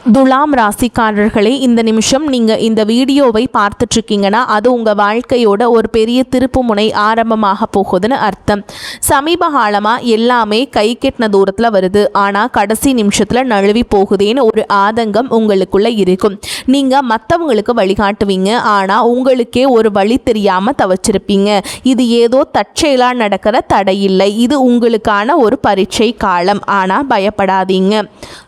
துலாம் ராசிக்காரர்களே, இந்த நிமிஷம் நீங்கள் இந்த வீடியோவை பார்த்துட்ருக்கீங்கன்னா அது உங்கள் வாழ்க்கையோட ஒரு பெரிய திருப்பு முனை ஆரம்பமாக போகுதுன்னு அர்த்தம். சமீப காலமாக எல்லாமே கை கெட்டின தூரத்தில் வருது, ஆனால் கடைசி நிமிஷத்தில் நழுவி போகுதேன்னு ஒரு ஆதங்கம் உங்களுக்குள்ளே இருக்கும். நீங்கள் மற்றவங்களுக்கு வழிகாட்டுவீங்க, ஆனால் உங்களுக்கே ஒரு வழி தெரியாமல் தவச்சிருப்பீங்க. இது ஏதோ தற்செயலாக நடக்கிற தடையில்லை, இது உங்களுக்கான ஒரு பரீட்சை காலம். ஆனால் பயப்படாதீங்க.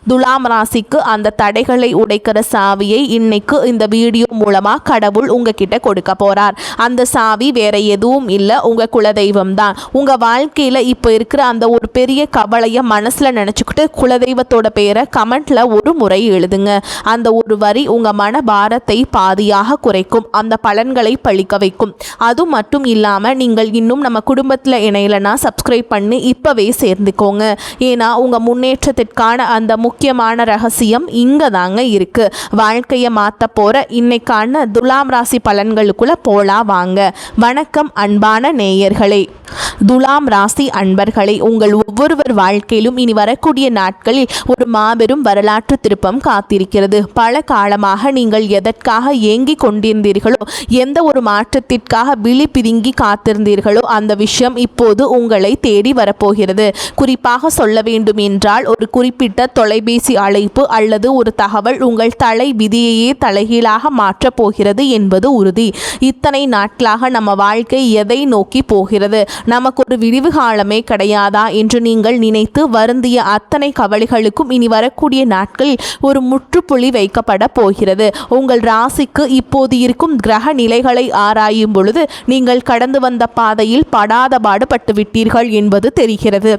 துலாம் ராசிக்கு அந்த தடைகளை உடைக்கிற சாவியை இன்னைக்கு இந்த வீடியோ மூலமாக கடவுள் உங்ககிட்ட கொடுக்க போகிறார். அந்த சாவி வேற எதுவும் இல்லை, உங்கள் குலதெய்வம் தான். உங்கள் வாழ்க்கையில் இப்போ இருக்கிற அந்த ஒரு பெரிய கவலையை மனசில் நினச்சிக்கிட்டு குலதெய்வத்தோட பேரை கமெண்ட்டில் ஒரு முறை எழுதுங்க. அந்த ஒரு வரி உங்கள் மன பாரத்தை பாதியாக குறைக்கும், அந்த பலன்களை பழிக்க வைக்கும். அது மட்டும் இல்லாமல் நீங்கள் இன்னும் நம்ம குடும்பத்தில் இணையலைன்னா சப்ஸ்கிரைப் பண்ணி இப்போவே சேர்ந்துக்கோங்க. ஏன்னா உங்கள் முன்னேற்றத்திற்கான அந்த முக்கியமான ரகசியம் இங்கே தாங்க இருக்கு. வாழ்க்கையை மாற்ற போற இன்னைக்கான துலாம் ராசி பலன்களுக்குள்ள போலாம் வாங்க. வணக்கம் அன்பான நேயர்களே. துலாம் ராசி அன்பர்களே, உங்கள் ஒவ்வொருவர் வாழ்க்கையிலும் இனி வரக்கூடிய நாட்களில் ஒரு மாபெரும் வரலாற்று திருப்பம் காத்திருக்கிறது. பல காலமாக நீங்கள் எதற்காக ஏங்கி கொண்டிருந்தீர்களோ, எந்த ஒரு மாற்றத்திற்காக விழி பிதுங்கி காத்திருந்தீர்களோ அந்த விஷயம் இப்போது உங்களை தேடி வரப்போகிறது. குறிப்பாக சொல்ல வேண்டும் என்றால் ஒரு குறிப்பிட்ட தொலைபேசி அழைப்பு அல்லது ஒரு தகவல் உங்கள் தலை விதியையே தலைகீழாக மாற்றப் போகிறது என்பது உறுதி. இத்தனை நாட்களாக நம்ம வாழ்க்கை எதை நோக்கி போகிறது, நமக்கு ஒரு விடிவு காலமே கிடையாதா என்று நீங்கள் நினைத்து வருந்திய அத்தனை கவலைகளுக்கும் இனி வரக்கூடிய நாட்களில் ஒரு முற்றுப்புள்ளி வைக்கப்பட போகிறது. உங்கள் ராசிக்கு இப்போது இருக்கும் கிரக நிலைகளை ஆராயும் பொழுது நீங்கள் கடந்து வந்த பாதையில் படாத பாடுபட்டு விட்டீர்கள் என்பது தெரிகிறது.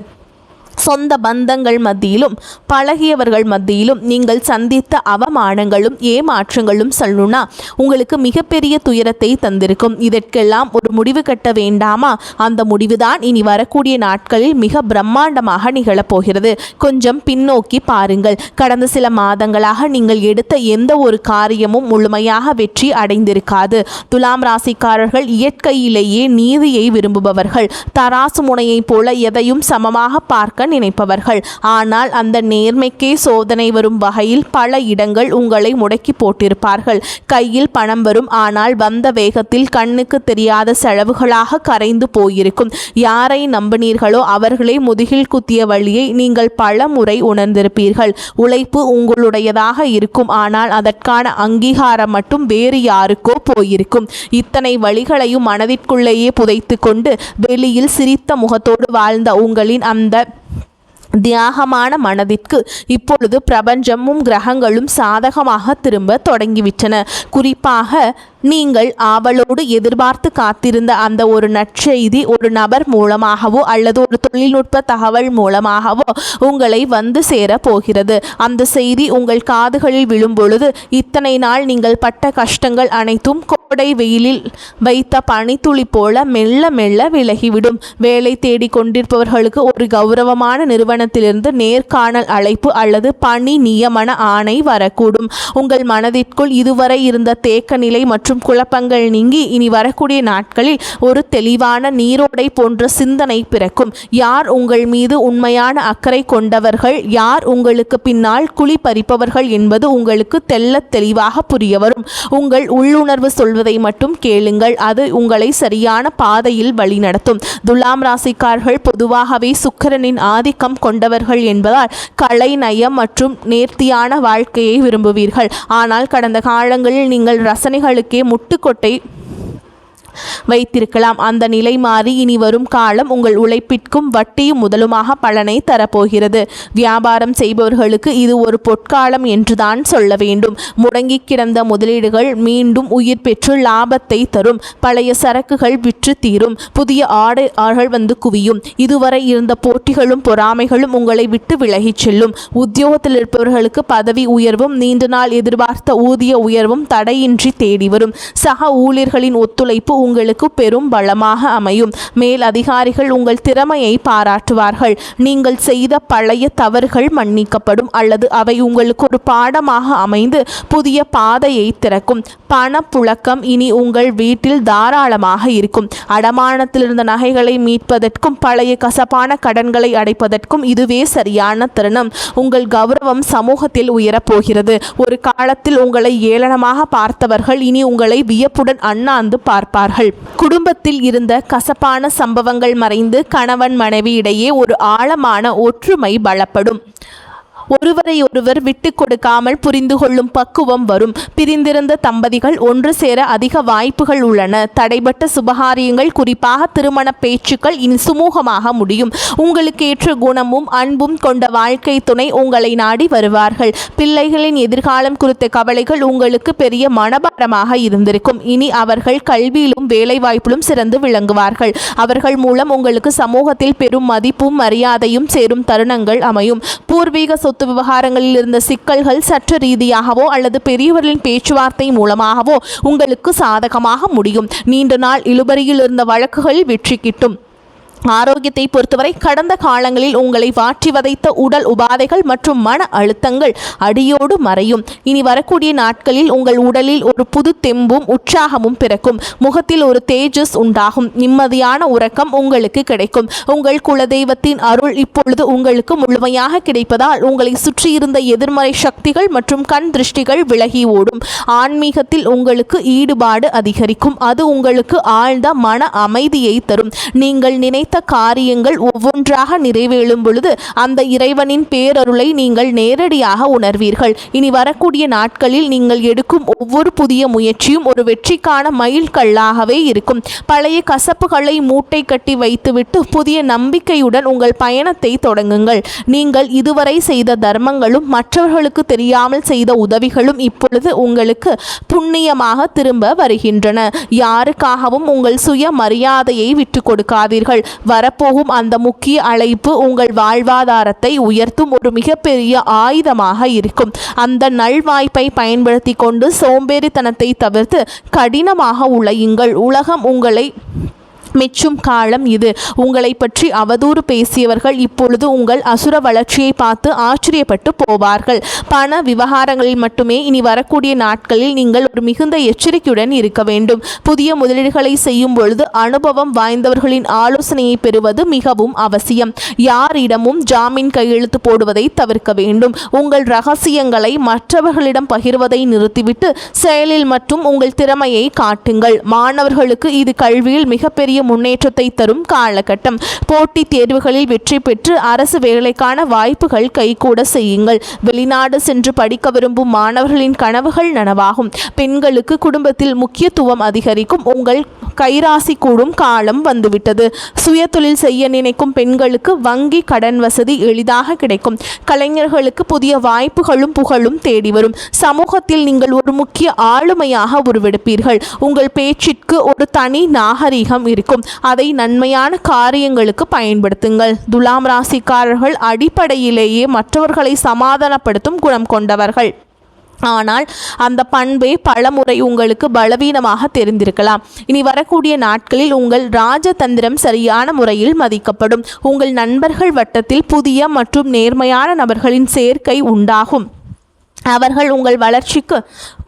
சொந்த பந்தங்கள் மத்தியிலும் பழகியவர்கள் மத்தியிலும் நீங்கள் சந்தித்த அவமானங்களும் ஏமாற்றங்களும் சொல்லணும்னா உங்களுக்கு மிகப்பெரிய துயரத்தை தந்திருக்கும். இதற்கெல்லாம் ஒரு முடிவு கட்ட வேண்டாமா? அந்த முடிவுதான் இனி வரக்கூடிய நாட்களில் மிக பிரம்மாண்டமாக நிகழப்போகிறது. கொஞ்சம் பின்னோக்கி பாருங்கள். கடந்த சில மாதங்களாக நீங்கள் எடுத்த எந்த ஒரு காரியமும் முழுமையாக வெற்றி அடைந்திருக்காது. துலாம் ராசிக்காரர்கள் இயற்கையிலேயே நீதியை விரும்புபவர்கள். தராசு முனையை போல எதையும் சமமாக பார்க்க நினைப்பவர்கள். ஆனால் அந்த நேர்மைக்கே சோதனை வரும் வகையில் பல இடங்கள் உங்களை முடக்கி போட்டிருப்பார்கள். கையில் பணம் வரும், ஆனால் வந்த வேகத்தில் கண்ணுக்கு தெரியாத செலவுகளாக கரைந்து போயிருக்கும். யாரை நம்பினீர்களோ அவர்களே முதுகில் குத்திய வழியை நீங்கள் பல முறை உணர்ந்திருப்பீர்கள். உழைப்பு உங்களுடையதாக இருக்கும், ஆனால் அதற்கான அங்கீகாரம் மட்டும் வேறு யாருக்கோ போயிருக்கும். இத்தனை வழிகளையும் மனதிற்குள்ளேயே புதைத்து கொண்டு வெளியில் சிரித்த முகத்தோடு வாழ்ந்த உங்களின் அந்த தியாகமான மனதிற்கு இப்பொழுது பிரபஞ்சமும் கிரகங்களும் சாதகமாக திரும்ப தொடங்கிவிட்டன. குறிப்பாக நீங்கள் ஆவலோடு எதிர்பார்த்து காத்திருந்த அந்த ஒரு நற்செய்தி ஒரு நபர் மூலமாகவோ அல்லது ஒரு தொழில்நுட்ப தகவல் மூலமாகவோ உங்களை வந்து சேர போகிறது. அந்த செய்தி உங்கள் காதுகளில் விழும் பொழுது இத்தனை நாள் நீங்கள் பட்ட கஷ்டங்கள் அனைத்தும் கோடை வெயிலில் வைத்த பனித்துளி போல மெல்ல மெல்ல விலகிவிடும். வேலை தேடி கொண்டிருப்பவர்களுக்கு ஒரு கௌரவமான நிறுவனத்திலிருந்து நேர்காணல் அழைப்பு அல்லது பணி நியமன ஆணை வரக்கூடும். உங்கள் மனதிற்குள் இதுவரை இருந்த தேக்க நிலை மற்றும் குழப்பங்கள் நீங்கி இனி வரக்கூடிய நாட்களில் ஒரு தெளிவான நீரோடை போன்ற சிந்தனை பிறக்கும். யார் உங்கள் மீது உண்மையான அக்கறை கொண்டவர்கள், யார் உங்களுக்கு பின்னால் குழி பறிப்பவர்கள் என்பது உங்களுக்கு தெள்ளத் தெளிவாக புரிய வரும். உங்கள் உள்ளுணர்வு சொல்வதை மட்டும் கேளுங்கள், அது உங்களை சரியான பாதையில் வழிநடத்தும். துலாம் ராசிக்காரர்கள் பொதுவாகவே சுக்கிரனின் ஆதிக்கம் கொண்டவர்கள் என்பதால் கலை நயம் மற்றும் நேர்த்தியான வாழ்க்கையை விரும்புவீர்கள். ஆனால் கடந்த காலங்களில் நீங்கள் ரசனைகளுக்கே முட்டுக்கொட்டை வைத்திருக்கலாம். அந்த நிலை மாறி இனி வரும் காலம் உங்கள் உழைப்பிற்கும் வட்டியும் முதலுமாக பலனை தரப்போகிறது. வியாபாரம் செய்பவர்களுக்கு இது ஒரு பொற்காலம் என்றுதான் சொல்ல வேண்டும். முடங்கி கிடந்த முதலீடுகள் மீண்டும் உயிர் பெற்று லாபத்தை தரும். பழைய சரக்குகள் விற்று தீரும். புதிய ஆர்டர்கள் வந்து குவியும். இதுவரை இருந்த போட்டிகளும் பொறாமைகளும் உங்களை விட்டு விலகிச் செல்லும். உத்தியோகத்தில் இருப்பவர்களுக்கு பதவி உயர்வும் நீண்ட நாள் எதிர்பார்த்த ஊதிய உயர்வும் தடையின்றி தேடி வரும். சக ஊழியர்களின் ஒத்துழைப்பு உங்களுக்கு பெரும் பலமாக அமையும். மேல் அதிகாரிகள் உங்கள் திறமையை பாராட்டுவார்கள். நீங்கள் செய்த பழைய தவறுகள் மன்னிக்கப்படும் அல்லது அவை உங்களுக்கு ஒரு பாடமாக அமைந்து புதிய பாதையை திறக்கும். பணப்புழக்கம் இனி உங்கள் வீட்டில் தாராளமாக இருக்கும். அடமானத்தில் இருந்த நகைகளை மீட்பதற்கும் பழைய கசப்பான கடன்களை அடைப்பதற்கும் இதுவே சரியான தருணம். உங்கள் கௌரவம் சமூகத்தில் உயரப்போகிறது. ஒரு காலத்தில் உங்களை ஏளனமாக பார்த்தவர்கள் இனி உங்களை வியப்புடன் அண்ணாந்து பார்ப்பார்கள். குடும்பத்தில் இருந்த கசப்பான சம்பவங்கள் மறைந்து கணவன் மனைவி இடையே ஒரு ஆழமான ஒற்றுமை பலப்படும். ஒருவரை ஒருவர் விட்டு கொடுக்காமல் புரிந்து கொள்ளும் பக்குவம் வரும். பிரிந்திருந்த தம்பதிகள் ஒன்று சேர அதிக வாய்ப்புகள் உள்ளன. தடைபட்ட சுபகாரியங்கள், குறிப்பாக திருமண பேச்சுக்கள் இனி சுமூகமாக முடியும். உங்களுக்கு ஏற்ற குணமும் அன்பும் கொண்ட வாழ்க்கை துணை உங்களை நாடி வருவார்கள். பிள்ளைகளின் எதிர்காலம் குறித்த கவலைகள் உங்களுக்கு பெரிய மனபாரமாக இருந்திருக்கும். இனி அவர்கள் கல்வியிலும் வேலைவாய்ப்பிலும் சிறந்து விளங்குவார்கள். அவர்கள் மூலம் உங்களுக்கு சமூகத்தில் பெரும் மதிப்பும் மரியாதையும் சேரும் தருணங்கள் அமையும். பூர்வீக சொத்து விவகாரங்களில் இருந்த சிக்கல்கள் சட்ட ரீதியாகவோ அல்லது பெரியவர்களின் பேச்சுவார்த்தை மூலமாகவோ உங்களுக்கு சாதகமாக முடியும். நீண்ட நாள் இழுபறியில் இருந்த வழக்குகள் வெற்றி கிட்டும். ஆரோக்கியத்தை பொறுத்தவரை கடந்த காலங்களில் உங்களை வாற்றி வதைத்த உடல் உபாதைகள் மற்றும் மன அழுத்தங்கள் அடியோடு மறையும். இனி வரக்கூடிய நாட்களில் உங்கள் உடலில் ஒரு புது தெம்பும் உற்சாகமும் பிறக்கும். முகத்தில் ஒரு தேஜஸ் உண்டாகும். நிம்மதியான உறக்கம் உங்களுக்கு கிடைக்கும். உங்கள் குலதெய்வத்தின் அருள் இப்பொழுது உங்களுக்கு முழுமையாக கிடைப்பதால் உங்களை சுற்றியிருந்த எதிர்மறை சக்திகள் மற்றும் கண் திருஷ்டிகள் விலகி ஓடும். ஆன்மீகத்தில் உங்களுக்கு ஈடுபாடு அதிகரிக்கும். அது உங்களுக்கு ஆழ்ந்த மன அமைதியை தரும். நீங்கள் நினைத்த காரியங்கள் ஒவ்வொன்றாக நிறைவேறும் பொழுது அந்த இறைவனின் பேரருளை நீங்கள் நேரடியாக உணர்வீர்கள். இனி வரக்கூடிய நாட்களில் நீங்கள் எடுக்கும் ஒவ்வொரு புதிய முயற்சியும் ஒரு வெற்றிக்கான மைல்கல்லாகவே இருக்கும். பழைய கசப்புகளை மூட்டை கட்டி வைத்துவிட்டு புதிய நம்பிக்கையுடன் உங்கள் பயணத்தை தொடங்குங்கள். நீங்கள் இதுவரை செய்த தர்மங்களும் மற்றவர்களுக்கு தெரியாமல் செய்த உதவிகளும் இப்பொழுது உங்களுக்கு புண்ணியமாக திரும்ப வருகின்றன. யாருக்காகவும் உங்கள் சுய மரியாதையை விட்டு கொடுக்காதீர்கள். வரப்போகும் அந்த முக்கிய அழைப்பு உங்கள் வாழ்வாதாரத்தை உயர்த்தும் ஒரு மிகப்பெரிய ஆயுதமாக இருக்கும். அந்த நல்வாய்ப்பை பயன்படுத்தி கொண்டு சோம்பேறித்தனத்தை தவிர்த்து கடினமாக உழையுங்கள். உலகம் உங்களை மெச்சும் காலம் இது. உங்களை பற்றி அவதூறு பேசியவர்கள் இப்பொழுது உங்கள் அசுர வளர்ச்சியை பார்த்து ஆச்சரியப்பட்டு போவார்கள். பண விவகாரங்களில் மட்டுமே இனி வரக்கூடிய நாட்களில் நீங்கள் ஒரு மிகுந்த எச்சரிக்கையுடன் இருக்க வேண்டும். புதிய முதலீடுகளை செய்யும் பொழுது அனுபவம் வாய்ந்தவர்களின் ஆலோசனையை பெறுவது மிகவும் அவசியம். யாரிடமும் ஜாமீன் கையெழுத்து போடுவதை தவிர்க்க வேண்டும். உங்கள் ரகசியங்களை மற்றவர்களிடம் பகிர்வதை நிறுத்திவிட்டு செயலில் மட்டும் உங்கள் திறமையை காட்டுங்கள். மாணவர்களுக்கு இது கல்வியில் மிகப்பெரிய முன்னேற்றத்தை தரும் காலகட்டம். போட்டித் தேர்வுகளில் வெற்றி பெற்று அரசு வேலைக்கான வாய்ப்புகள் கைகூட செய்யுங்கள். வெளிநாடு சென்று படிக்க விரும்பும் மாணவர்களின் கனவுகள் நனவாகும். பெண்களுக்கு குடும்பத்தில் முக்கியத்துவம் அதிகரிக்கும். உங்கள் கைராசி கூடும் காலம் வந்துவிட்டது. சுய தொழில் செய்ய நினைக்கும் பெண்களுக்கு வங்கி கடன் வசதி எளிதாக கிடைக்கும். கலைஞர்களுக்கு புதிய வாய்ப்புகளும் புகழும் தேடி வரும். சமூகத்தில் நீங்கள் ஒரு முக்கிய ஆளுமையாக உருவெடுப்பீர்கள். உங்கள் பேச்சிற்கு ஒரு தனி நாகரிகம் இருக்கும். அதை நன்மையான காரியங்களுக்கு பயன்படுத்துங்கள். துலாம் ராசிக்காரர்கள் அடிப்படையிலேயே மற்றவர்களை சமாதானப்படுத்தும் குணம் கொண்டவர்கள். ஆனால் அந்த பண்பே பலமுறை உங்களுக்கு பலவீனமாக தெரிந்திருக்கலாம். இனி வரக்கூடிய நாட்களில் உங்கள் ராஜதந்திரம் சரியான முறையில் மதிக்கப்படும். உங்கள் நண்பர்கள் வட்டத்தில் புதிய மற்றும் நேர்மையான நபர்களின் சேர்க்கை உண்டாகும். அவர்கள் உங்கள் வளர்ச்சிக்கு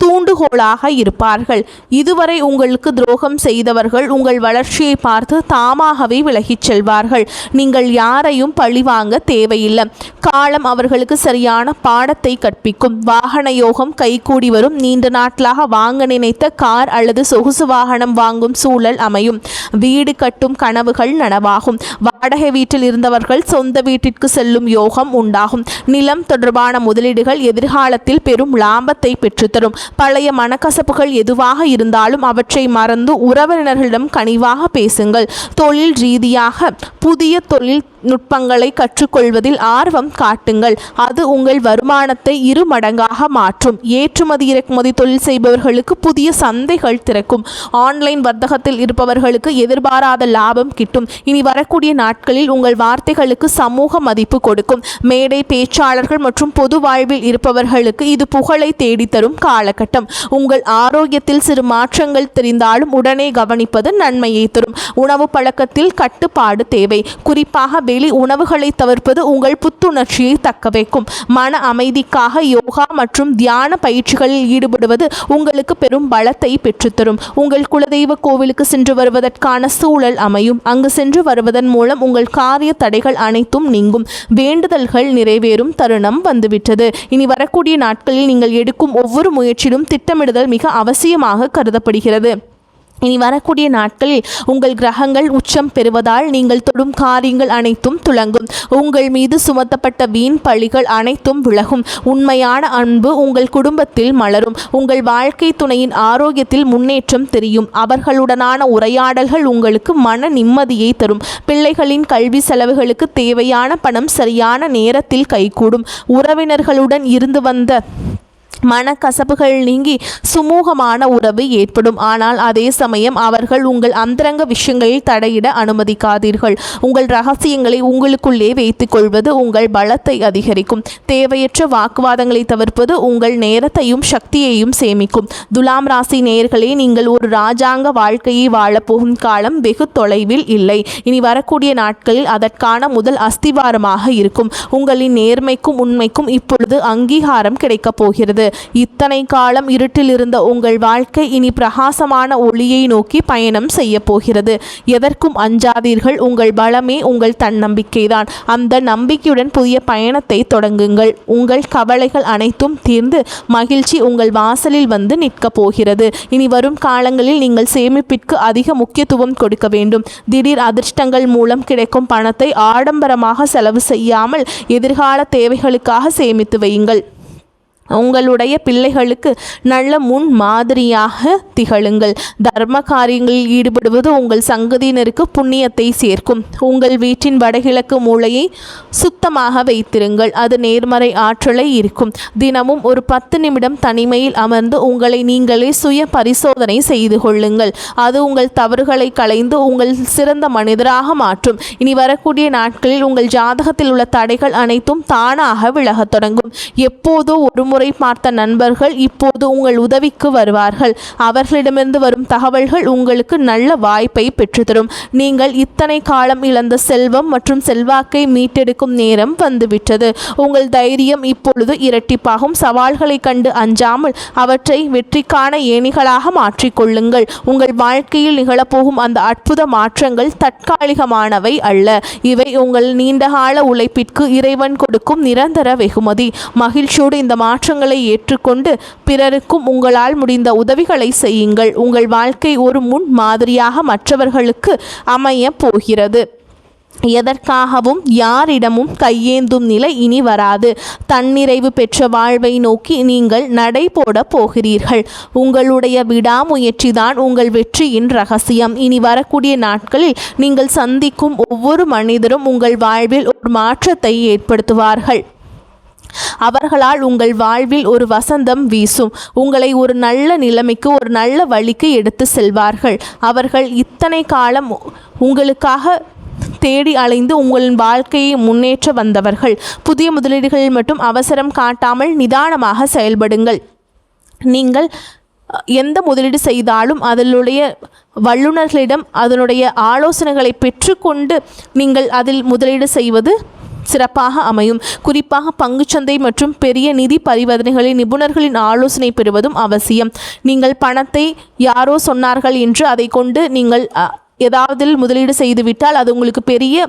தூண்டுகோலாக இருப்பார்கள். இதுவரை உங்களுக்கு துரோகம் செய்தவர்கள் உங்கள் வளர்ச்சியை பார்த்து தாமாகவே விலகிச் செல்வார்கள். நீங்கள் யாரையும் பழிவாங்க தேவையில்லை. காலம் அவர்களுக்கு சரியான பாடத்தை கற்பிக்கும். வாகன யோகம் கைகூடி வரும். நீண்ட நாட்களாக வாங்க நினைத்த கார் அல்லது சொகுசு வாகனம் வாங்கும் சூழல் அமையும். வீடு கட்டும் கனவுகள் நனவாகும். வாடகை வீட்டில் இருந்தவர்கள் சொந்த வீட்டிற்கு செல்லும் யோகம் உண்டாகும். நிலம் தொடர்பான முதலீடுகள் எதிர்காலத்தில் பெரும் லாபத்தை பெற்றுத்தரும். பழைய மனக்கசப்புகள் எதுவாக இருந்தாலும் அவற்றை மறந்து உறவினர்களிடம் கனிவாக பேசுங்கள். தொழில் ரீதியாக புதிய தொழில் நுட்பங்களை கற்றுக்கொள்வதில் ஆர்வம் காட்டுங்கள். அது உங்கள் வருமானத்தை 2 மடங்காக மாற்றும். ஏற்றுமதி இறக்குமதி தொழில் செய்பவர்களுக்கு புதிய சந்தைகள் திறக்கும். ஆன்லைன் வர்த்தகத்தில் இருப்பவர்களுக்கு எதிர்பாராத லாபம் கிட்டும். இனி வரக்கூடிய நாட்களில் உங்கள் வார்த்தைகளுக்கு சமூக மதிப்பு கொடுக்கும். மேடை பேச்சாளர்கள் மற்றும் பொது வாழ்வில் இருப்பவர்களுக்கு இது புகழை தேடித்தரும் காலகட்டம். உங்கள் ஆரோக்கியத்தில் சிறு மாற்றங்கள் தெரிந்தாலும் உடனே கவனிப்பது நன்மையை தரும். உணவு பழக்கத்தில் கட்டுப்பாடு தேவை. குறிப்பாக வெளி உணவுகளை தவிர்ப்பது உங்கள் புத்துணர்ச்சியை தக்கவைக்கும். மன அமைதிக்காக யோகா மற்றும் தியான பயிற்சிகளில் ஈடுபடுவது உங்களுக்கு பெரும் பலத்தை பெற்றுத்தரும். உங்கள் குலதெய்வ கோவிலுக்கு சென்று வருவதற்கான சூழல் அமையும். அங்கு சென்று வருவதன் மூலம் உங்கள் காரிய தடைகள் அனைத்தும் நீங்கும். வேண்டுதல்கள் நிறைவேறும் தருணம் வந்துவிட்டது. இனி வரக்கூடிய நாட்களில் நீங்கள் எடுக்கும் ஒவ்வொரு முயற்சியிலும் திட்டமிடுதல் மிக அவசியமாக கருதப்படுகிறது. இனி வரக்கூடிய நாட்களில் உங்கள் கிரகங்கள் உச்சம் பெறுவதால் நீங்கள் தொடும் காரியங்கள் அனைத்தும் துலங்கும். உங்கள் மீது சுமத்தப்பட்ட வீண் பழிகள் அனைத்தும் விலகும். உண்மையான அன்பு உங்கள் குடும்பத்தில் மலரும். உங்கள் வாழ்க்கை துணையின் ஆரோக்கியத்தில் முன்னேற்றம் தெரியும். அவர்களுடனான உரையாடல்கள் உங்களுக்கு மன நிம்மதியை தரும். பிள்ளைகளின் கல்வி செலவுகளுக்கு தேவையான பணம் சரியான நேரத்தில் கைகூடும். உறவினர்களுடன் இருந்து வந்த மனக்கசப்புகள் நீங்கி சுமூகமான உறவு ஏற்படும். ஆனால் அதே சமயம் அவர்கள் உங்கள் அந்தரங்க விஷயங்களில் தடையிட அனுமதிக்காதீர்கள். உங்கள் ரகசியங்களை உங்களுக்குள்ளே வைத்துக் கொள்வது உங்கள் பலத்தை அதிகரிக்கும். தேவையற்ற வாக்குவாதங்களை தவிர்ப்பது உங்கள் நேரத்தையும் சக்தியையும் சேமிக்கும். துலாம் ராசி நேயர்களே, நீங்கள் ஒரு ராஜாங்க வாழ்க்கையை வாழப்போகும் காலம் வெகு தொலைவில் இல்லை. இனி வரக்கூடிய நாட்களில் அதற்கான முதல் அஸ்திவாரமாக இருக்கும். உங்களின் நேர்மைக்கும் உண்மைக்கும் இப்பொழுது அங்கீகாரம் கிடைக்கப் போகிறது. இத்தனை காலம் இருட்டில் இருந்த உங்கள் வாழ்க்கை இனி பிரகாசமான ஒளியை நோக்கி பயணம் செய்ய போகிறது. எதற்கும் அஞ்சாதீர்கள். உங்கள் பலமே உங்கள் தன்னம்பிக்கைதான். அந்த நம்பிக்கையுடன் புதிய பயணத்தை தொடங்குங்கள். உங்கள் கவலைகள் அனைத்தும் தீர்ந்து மகிழ்ச்சி உங்கள் வாசலில் வந்து நிற்கப் போகிறது. இனி வரும் காலங்களில் நீங்கள் சேமிப்பிற்கு அதிக முக்கியத்துவம் கொடுக்க வேண்டும். திடீர் அதிர்ஷ்டங்கள் மூலம் கிடைக்கும் பணத்தை ஆடம்பரமாக செலவு செய்யாமல் எதிர்கால தேவைகளுக்காக சேமித்து வையுங்கள். உங்களுடைய பிள்ளைகளுக்கு நல்ல முன் மாதிரியாக திகழுங்கள். தர்ம காரியங்களில் ஈடுபடுவது உங்கள் சங்கதியினருக்கு புண்ணியத்தை சேர்க்கும். உங்கள் வீட்டின் வடகிழக்கு மூலையை சுத்தமாக வைத்திருங்கள். அது நேர்மறை ஆற்றலை இருக்கும். தினமும் ஒரு 10 நிமிடம் தனிமையில் அமர்ந்து உங்களை நீங்களே சுய பரிசோதனை செய்து கொள்ளுங்கள். அது உங்கள் தவறுகளை களைந்து உங்கள் சிறந்த மனிதராக மாற்றும். இனி வரக்கூடிய நாட்களில் உங்கள் ஜாதகத்தில் உள்ள தடைகள் அனைத்தும் தானாக விலகத் தொடங்கும். எப்போதோ ஒரு முறை பார்த்த நண்பர்கள் இப்போது உங்கள் உதவிக்கு வருவார்கள். அவர்களிடமிருந்து வரும் தகவல்கள் உங்களுக்கு நல்ல வாய்ப்பை பெற்றுத்தரும். நீங்கள் இத்தனை காலம் இழந்த செல்வம் மற்றும் செல்வாக்கை மீட்டெடுக்கும் நேரம் வந்துவிட்டது. உங்கள் தைரியம் இப்பொழுது இரட்டிப்பாகும். சவால்களை கண்டு அஞ்சாமல் அவற்றை வெற்றிக்கான ஏணிகளாக மாற்றிக்கொள்ளுங்கள். உங்கள் வாழ்க்கையில் நிகழப்போகும் அந்த அற்புத மாற்றங்கள் தற்காலிகமானவை அல்ல. இவை உங்கள் நீண்டகால உழைப்பிற்கு இறைவன் கொடுக்கும் நிரந்தர வெகுமதி. மகிழ்ச்சியோடு இந்த மாற்றங்களை ஏற்றுக்கொண்டு பிறருக்கும் உங்களால் முடிந்த உதவிகளை செய்யுங்கள். உங்கள் வாழ்க்கை ஒரு முன் மாதிரியாக மற்றவர்களுக்கு அமைய போகிறது. எதற்காகவும் யாரிடமும் கையேந்தும் நிலை இனி வராது. தன்னிறைவு பெற்ற வாழ்வை நோக்கி நீங்கள் நடை போட போகிறீர்கள். உங்களுடைய விடாமுயற்சிதான் உங்கள் வெற்றியின் ரகசியம். இனி வரக்கூடிய நாட்களில் நீங்கள் சந்திக்கும் ஒவ்வொரு மனிதரும் உங்கள் வாழ்வில் ஒரு மாற்றத்தை ஏற்படுத்துவார்கள். அவர்களால் உங்கள் வாழ்வில் ஒரு வசந்தம் வீசும். உங்களை ஒரு நல்ல நிலைமைக்கு, ஒரு நல்ல வழிக்கு எடுத்து செல்வார்கள். அவர்கள் இத்தனை காலம் உங்களுக்காக தேடி அலைந்து உங்களின் வாழ்க்கையை முன்னேற்ற வந்தவர்கள். புதிய முதலீடுகளில் மட்டும் அவசரம் காட்டாமல் நிதானமாக செயல்படுங்கள். நீங்கள் எந்த முதலீடு செய்தாலும் அதனுடைய வல்லுநர்களிடம் அதனுடைய ஆலோசனைகளை பெற்றுக்கொண்டு நீங்கள் அதில் முதலீடு செய்வது சிறப்பாக அமையும். குறிப்பாக பங்குச்சந்தை மற்றும் பெரிய நிதி பரிவர்த்தனைகளில் நிபுணர்களின் ஆலோசனை பெறுவதும் அவசியம். நீங்கள் பணத்தை யாரோ சொன்னார்கள் என்று அதை கொண்டு நீங்கள் ஏதாவது முதலீடு செய்துவிட்டால் அது உங்களுக்கு பெரிய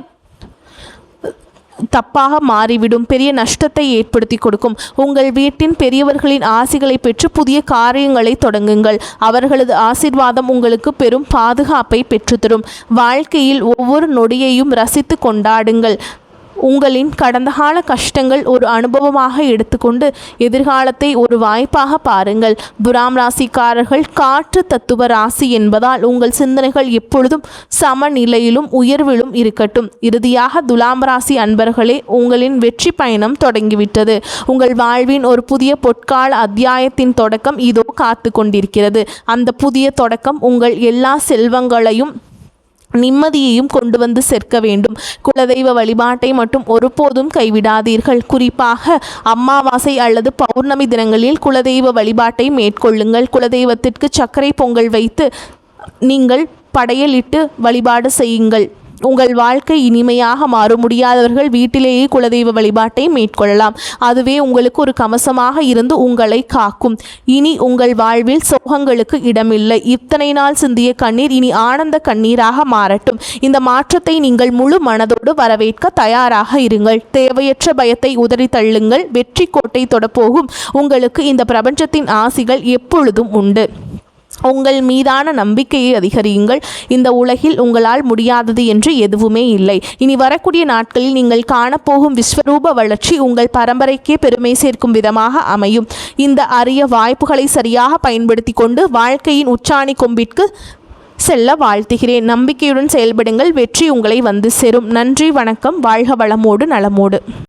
தப்பாக மாறிவிடும். பெரிய நஷ்டத்தை ஏற்படுத்தி கொடுக்கும். உங்கள் வீட்டின் பெரியவர்களின் ஆசிகளை பெற்று புதிய காரியங்களை தொடங்குங்கள். அவர்களது ஆசீர்வாதம் உங்களுக்கு பெரும் பாதுகாப்பை பெற்றுத்தரும். வாழ்க்கையில் ஒவ்வொரு நொடியையும் ரசித்து கொண்டாடுங்கள். உங்களின் கடந்த கால கஷ்டங்கள் ஒரு அனுபவமாக எடுத்துக்கொண்டு எதிர்காலத்தை ஒரு வாய்ப்பாக பாருங்கள். துலாம் ராசிக்காரர்கள் காற்று தத்துவ ராசி என்பதால் உங்கள் சிந்தனைகள் எப்பொழுதும் சமநிலையிலும் உயர்விலும் இருக்கட்டும். இறுதியாக துலாம் ராசி அன்பர்களே, உங்களின் வெற்றி பயணம் தொடங்கிவிட்டது. உங்கள் வாழ்வின் ஒரு புதிய பொற்கால அத்தியாயத்தின் தொடக்கம் இதோ காத்து கொண்டிருக்கிறது. அந்த புதிய தொடக்கம் உங்கள் எல்லா செல்வங்களையும் நிம்மதியையும் கொண்டு வந்து சேர்க்க வேண்டும். குலதெய்வ வழிபாட்டை மட்டும் ஒருபோதும் கைவிடாதீர்கள். குறிப்பாக அமாவாசை அல்லது பௌர்ணமி தினங்களில் குலதெய்வ வழிபாட்டை மேற்கொள்ளுங்கள். குலதெய்வத்திற்கு சர்க்கரை பொங்கல் வைத்து நீங்கள் படையலிட்டு வழிபாடு செய்யுங்கள். உங்கள் வாழ்க்கை இனிமையாக மாறும். முடியாதவர்கள் வீட்டிலேயே குலதெய்வ வழிபாட்டை மேற்கொள்ளலாம். அதுவே உங்களுக்கு ஒரு கவசமாக இருந்து உங்களை காக்கும். இனி உங்கள் வாழ்வில் சோகங்களுக்கு இடமில்லை. இத்தனை நாள் சிந்திய கண்ணீர் இனி ஆனந்த கண்ணீராக மாறட்டும். இந்த மாற்றத்தை நீங்கள் முழு மனதோடு வரவேற்க தயாராக இருங்கள். தேவையற்ற பயத்தை உதறி தள்ளுங்கள். வெற்றி கோட்டை தொடப்போகும் உங்களுக்கு இந்த பிரபஞ்சத்தின் ஆசிகள் எப்பொழுதும் உண்டு. உங்கள் மீதான நம்பிக்கையை அதிகரியுங்கள். இந்த உலகில் உங்களால் முடியாதது என்று எதுவுமே இல்லை. இனி வரக்கூடிய நாட்களில் நீங்கள் காணப்போகும் விஸ்வரூப வளர்ச்சி உங்கள் பரம்பரைக்கே பெருமை சேர்க்கும் விதமாக அமையும். இந்த அரிய வாய்ப்புகளை சரியாக பயன்படுத்தி கொண்டு வாழ்க்கையின் உச்சாணி கொம்பிற்கு செல்ல வாழ்த்துகிறேன். நம்பிக்கையுடன் செயல்படுங்கள். வெற்றி உங்களை வந்து சேரும். நன்றி, வணக்கம். வாழ்க வளமோடு நலமோடு.